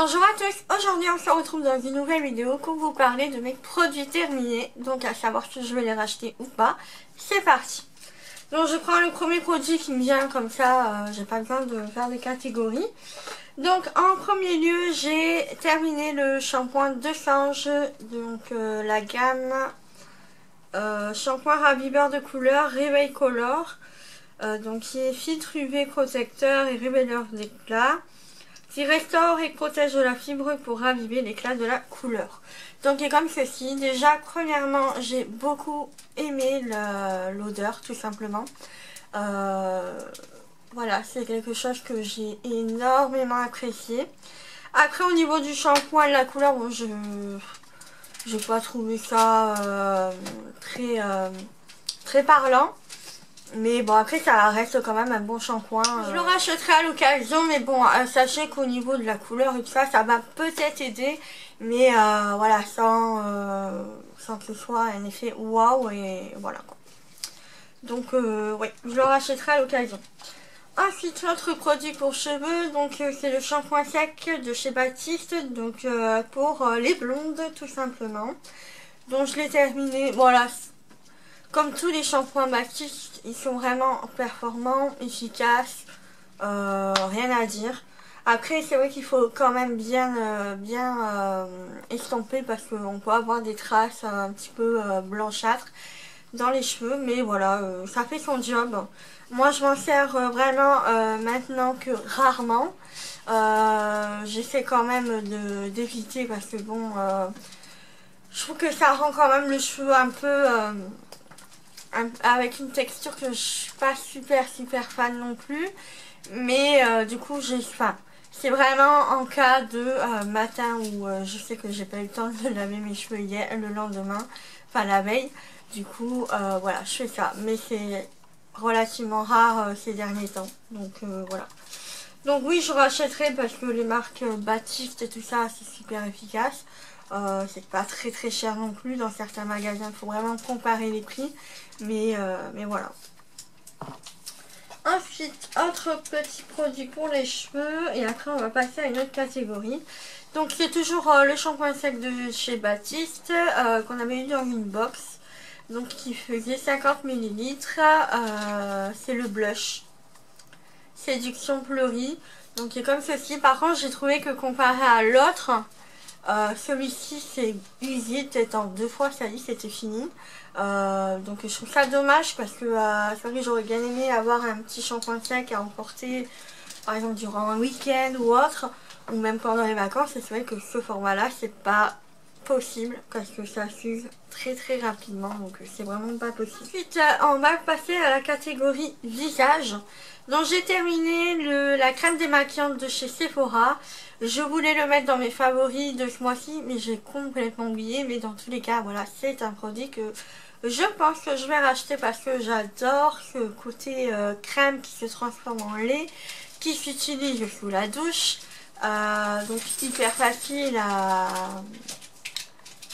Bonjour à tous, aujourd'hui on se retrouve dans une nouvelle vidéo pour vous parler de mes produits terminés, donc à savoir si je vais les racheter ou pas. C'est parti. Donc je prends le premier produit qui me vient comme ça, j'ai pas besoin de faire des catégories. Donc en premier lieu j'ai terminé le shampoing de change, donc la gamme shampoing raviveur de couleur Réveil Color, donc qui est filtre UV protecteur et révéleur d'éclat, qui restaure et protège de la fibre pour raviver l'éclat de la couleur. Donc il est comme ceci. Déjà premièrement j'ai beaucoup aimé l'odeur tout simplement. Voilà, c'est quelque chose que j'ai énormément apprécié. Après au niveau du shampoing et de la couleur, bon, j'ai pas trouvé ça très parlant. Mais bon, après ça reste quand même un bon shampoing. Je le rachèterai à l'occasion, mais bon, sachez qu'au niveau de la couleur et tout ça, ça va peut-être aider. Mais voilà, sans que ce soit un effet waouh et voilà. Donc oui, je le rachèterai à l'occasion. Ensuite, l'autre produit pour cheveux, donc c'est le shampoing sec de chez Baptiste, donc pour les blondes tout simplement. Donc je l'ai terminé, voilà. Comme tous les shampoings Baptiste, ils sont vraiment performants, efficaces, rien à dire. Après, c'est vrai qu'il faut quand même bien estomper parce qu'on peut avoir des traces un petit peu blanchâtres dans les cheveux. Mais voilà, ça fait son job. Moi, je m'en sers vraiment maintenant que rarement. J'essaie quand même d'éviter parce que bon, je trouve que ça rend quand même le cheveu un peu... avec une texture que je suis pas super fan non plus, mais du coup c'est vraiment en cas de matin où je sais que j'ai pas eu le temps de laver mes cheveux hier, le lendemain, enfin la veille, du coup voilà, je fais ça, mais c'est relativement rare ces derniers temps, donc voilà. Donc oui, je rachèterai parce que les marques Baptiste et tout ça, c'est super efficace. C'est pas très cher non plus. Dans certains magasins, il faut vraiment comparer les prix. Mais voilà. Ensuite, autre petit produit pour les cheveux. Et après, on va passer à une autre catégorie. Donc c'est toujours le shampoing sec de chez Baptiste qu'on avait eu dans une box. Donc qui faisait 50 ml. C'est le blush Séduction Fleurie. Donc il est comme ceci. Par contre, j'ai trouvé que comparé à l'autre, celui-ci c'est usé peut-être en 2 fois, ça y est, c'était fini. Donc je trouve ça dommage parce que c'est vrai que j'aurais bien aimé avoir un petit shampoing sec à emporter par exemple durant un week-end ou autre, ou même pendant les vacances. Et c'est vrai que ce format là c'est pas possible parce que ça s'use très rapidement, donc c'est vraiment pas possible. Ensuite on va passer à la catégorie visage. Donc j'ai terminé la crème démaquillante de chez Sephora. Je voulais le mettre dans mes favoris de ce mois-ci, mais j'ai complètement oublié. Mais dans tous les cas, voilà, c'est un produit que je pense que je vais racheter parce que j'adore ce côté crème qui se transforme en lait, qui s'utilise sous la douche. Donc hyper facile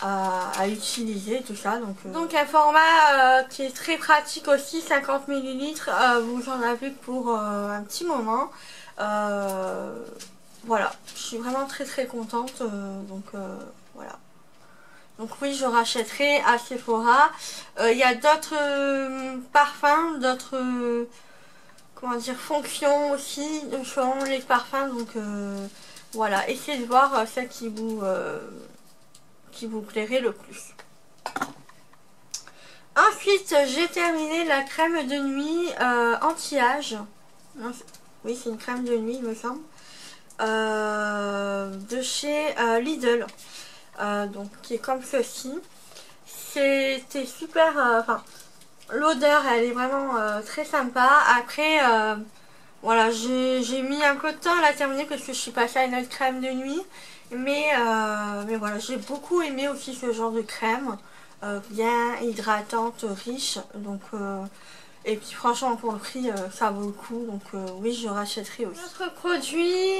à utiliser, tout ça. Donc un format qui est très pratique aussi, 50 ml. Vous en avez pour un petit moment. Voilà, je suis vraiment très contente. Voilà. Donc oui, je rachèterai à Sephora. Il y a d'autres parfums, d'autres comment dire, fonctions aussi selon les parfums. Donc voilà, essayez de voir celle qui vous plairait le plus. Ensuite, j'ai terminé la crème de nuit anti-âge. Oui, c'est une crème de nuit, il me semble. De chez Lidl. Donc, qui est comme ceci. C'était super. Enfin, l'odeur, elle est vraiment très sympa. Après, voilà, j'ai mis un peu de temps à la terminer parce que je suis passée à une autre crème de nuit. Mais voilà, j'ai beaucoup aimé aussi ce genre de crème, bien hydratante, riche. Donc, et puis franchement pour le prix, ça vaut le coup. Donc oui, je rachèterai aussi. Autre produit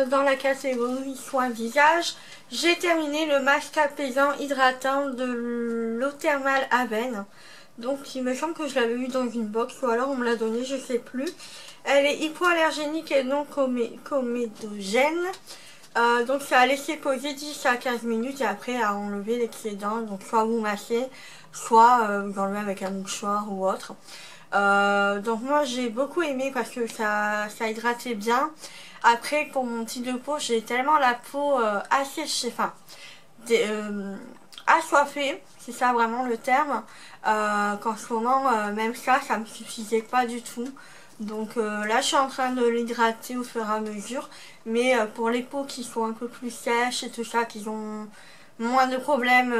dans la catégorie soins visage, j'ai terminé le masque apaisant hydratant de l'eau thermale Aven. Donc il me semble que je l'avais eu dans une box ou alors on me l'a donné, je sais plus. Elle est hypoallergénique et non comédogène. Donc c'est à laisser poser 10 à 15 minutes et après à enlever l'excédent. Donc soit vous massez, soit vous enlevez avec un mouchoir ou autre. Donc moi j'ai beaucoup aimé parce que ça hydratait bien. Après pour mon type de peau, j'ai tellement la peau asséchée, enfin assoiffée, c'est ça vraiment le terme, qu'en ce moment même ça me suffisait pas du tout. Donc là je suis en train de l'hydrater au fur et à mesure, mais pour les peaux qui sont un peu plus sèches et tout ça, qui ont moins de problèmes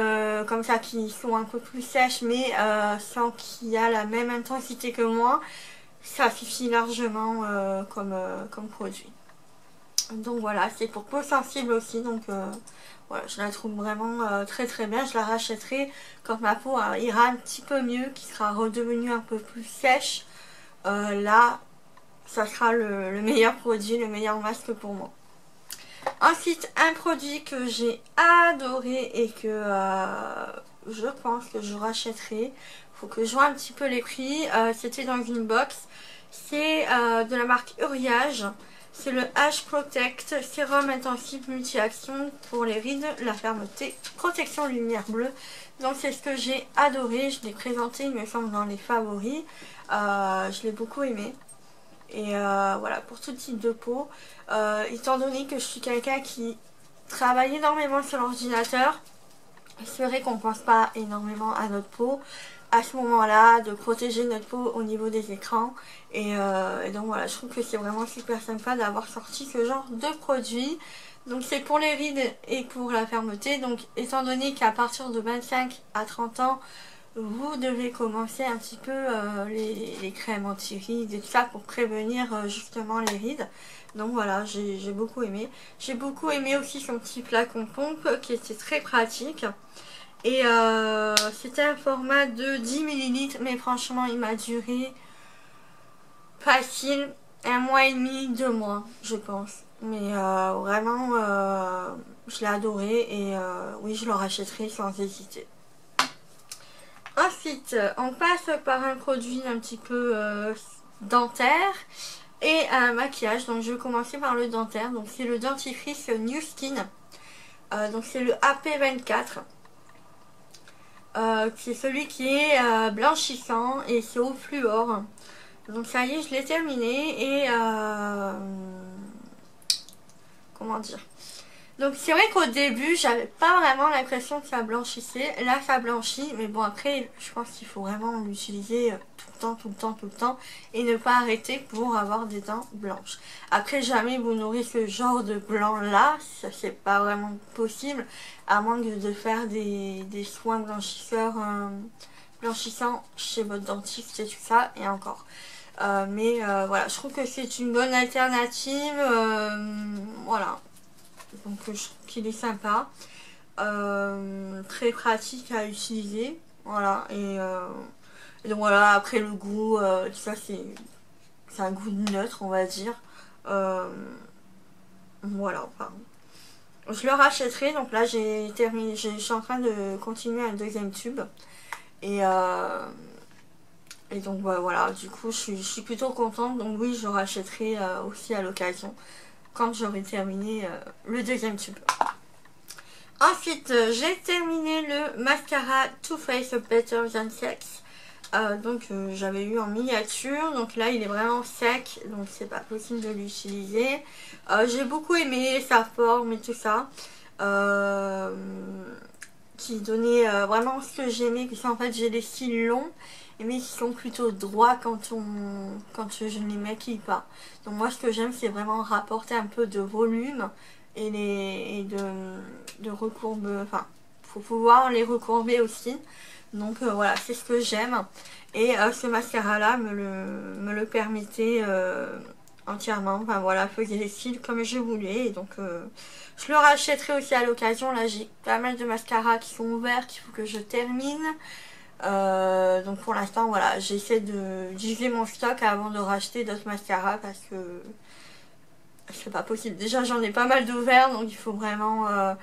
comme ça, qui sont un peu plus sèches mais sans qu'il y a la même intensité que moi, ça suffit largement comme produit. Donc voilà, c'est pour peau sensible aussi, donc voilà, je la trouve vraiment très très bien. Je la rachèterai quand ma peau ira un petit peu mieux, qui sera redevenue un peu plus sèche. Là, ça sera le meilleur produit, le meilleur masque pour moi. Ensuite, un produit que j'ai adoré et que je pense que je rachèterai. Faut que je vois un petit peu les prix. C'était dans une box. C'est de la marque Uriage. C'est le Age Protect Sérum Intensif Multi-Action pour les rides, la fermeté, protection lumière bleue. Donc c'est ce que j'ai adoré. Je l'ai présenté, il me semble, dans les favoris. Je l'ai beaucoup aimé. Et voilà, pour tout type de peau. Étant donné que je suis quelqu'un qui travaille énormément sur l'ordinateur, c'est vrai qu'on ne pense pas énormément à notre peau à ce moment-là, de protéger notre peau au niveau des écrans. Et donc voilà, je trouve que c'est vraiment super sympa d'avoir sorti ce genre de produit. Donc c'est pour les rides et pour la fermeté. Donc étant donné qu'à partir de 25 à 30 ans, vous devez commencer un petit peu les crèmes anti-rides et tout ça pour prévenir justement les rides. Donc voilà, j'ai beaucoup aimé. J'ai beaucoup aimé aussi son petit flacon pompe qui était très pratique. Et c'était un format de 10 ml, mais franchement il m'a duré facile 1 mois et demi, 2 mois je pense. Mais vraiment je l'ai adoré et oui, je le rachèterai sans hésiter. Ensuite, on passe par un produit un petit peu dentaire et un maquillage. Donc je vais commencer par le dentaire. Donc c'est le dentifrice New Skin. Donc c'est le AP24. C'est celui qui est blanchissant et c'est au fluor. Donc ça y est, je l'ai terminé et comment dire, donc c'est vrai qu'au début j'avais pas vraiment l'impression que ça blanchissait. Là ça blanchit, mais bon après je pense qu'il faut vraiment l'utiliser tout le temps, tout le temps, tout le temps et ne pas arrêter pour avoir des dents blanches. Après jamais vous n'aurez ce genre de blanc là, ça c'est pas vraiment possible à moins de faire des soins blanchisseurs blanchissants chez votre dentiste et tout ça, et encore. Mais voilà, je trouve que c'est une bonne alternative, voilà. Donc je trouve qu'il est sympa, très pratique à utiliser, voilà. Et donc voilà, après le goût, tout ça c'est un goût neutre on va dire. Voilà, enfin, je le rachèterai. Donc là j'ai terminé, je suis en train de continuer un deuxième tube et donc voilà, du coup je suis plutôt contente. Donc oui, je le rachèterai aussi à l'occasion quand j'aurai terminé le deuxième tube. Ensuite j'ai terminé le mascara Too Faced Better Than Sex. Donc j'avais eu en miniature, donc là il est vraiment sec, donc c'est pas possible de l'utiliser. J'ai beaucoup aimé sa forme et tout ça, qui donnait vraiment ce que j'aimais, que c'est en fait j'ai les cils longs mais qui sont plutôt droits quand je ne les maquille pas. Donc moi ce que j'aime c'est vraiment rapporter un peu de volume et de recourbe, enfin faut pouvoir les recourber aussi. Donc voilà, c'est ce que j'aime. Et ce mascara là me le permettait entièrement. Enfin voilà, faisait les cils comme je voulais. Et donc je le rachèterai aussi à l'occasion. Là j'ai pas mal de mascaras qui sont ouverts, qu'il faut que je termine. Donc pour l'instant voilà, j'essaie d'user mon stock avant de racheter d'autres mascaras parce que c'est pas possible. Déjà j'en ai pas mal d'ouverts, donc il faut vraiment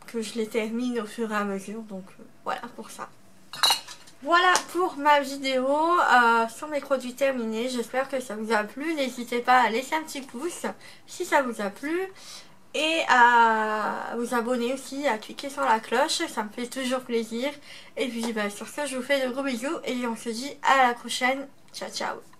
que je les termine au fur et à mesure. Donc voilà pour ça. Voilà pour ma vidéo sur mes produits terminés. J'espère que ça vous a plu. N'hésitez pas à laisser un petit pouce si ça vous a plu. et à vous abonner aussi, à cliquer sur la cloche, ça me fait toujours plaisir. Et puis bah, sur ce, je vous fais de gros bisous et on se dit à la prochaine. Ciao ciao.